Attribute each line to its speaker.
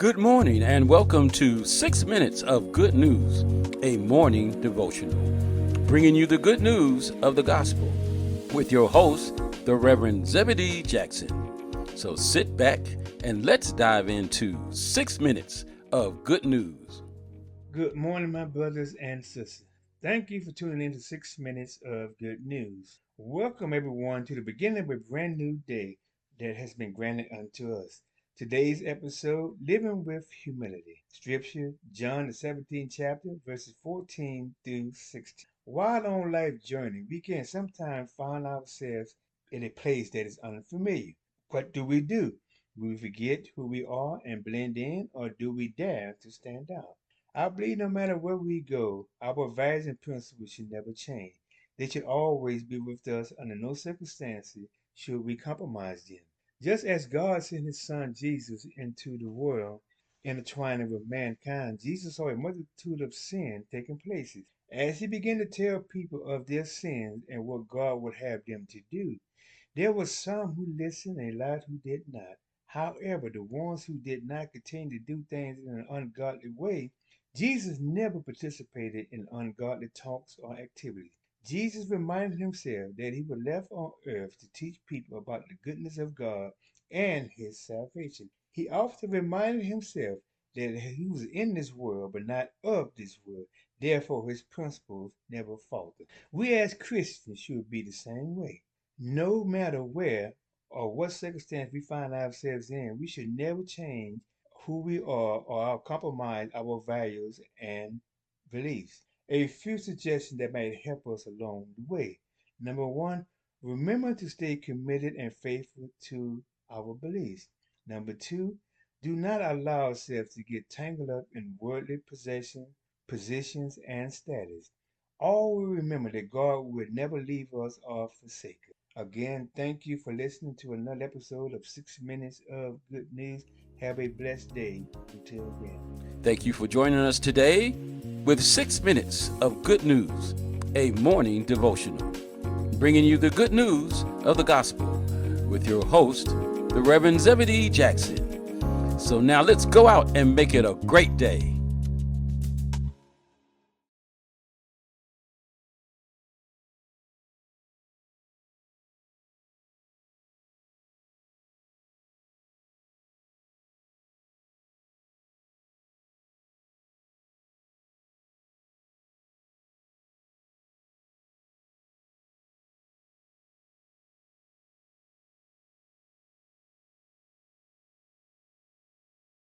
Speaker 1: Good morning and welcome to 6 Minutes of Good News, a morning devotional, bringing you the good news of the gospel with your host, the Reverend Zebedee Jackson. So sit back and let's dive into 6 Minutes of Good News.
Speaker 2: Good morning, my brothers and sisters. Thank you for tuning in to 6 Minutes of Good News. Welcome, everyone, to the beginning of a brand new day that has been granted unto us. Today's episode, Living with Humility. Scripture, John the 17th chapter, verses 14 through 16. While on life journey, we can sometimes find ourselves in a place that is unfamiliar. What do? Do we forget who we are and blend in, or do we dare to stand out? I believe no matter where we go, our values and principles should never change. They should always be with us under no circumstances should we compromise them. Just as God sent his son Jesus into the world, intertwining with mankind, Jesus saw a multitude of sin taking place. As he began to tell people of their sins and what God would have them to do, there were some who listened and a lot who did not. However, the ones who did not continue to do things in an ungodly way, Jesus never participated in ungodly talks or activities. Jesus reminded himself that he was left on earth to teach people about the goodness of God and his salvation. He often reminded himself that he was in this world but not of this world. Therefore, his principles never faltered. We as Christians should be the same way. No matter where or what circumstance we find ourselves in, we should never change who we are or compromise our values and beliefs. A few suggestions that might help us along the way. Number one, remember to stay committed and faithful to our beliefs. Number two, do not allow ourselves to get tangled up in worldly possessions, positions, and status. Always remember that God will never leave us or forsake us. Again, thank you for listening to another episode of 6 Minutes of Good News. Have a blessed day. Until then.
Speaker 1: Thank you for joining us today with 6 Minutes of Good News, a morning devotional, bringing you the good news of the gospel with your host, the Reverend Zebedee Jackson. So now let's go out and make it a great day.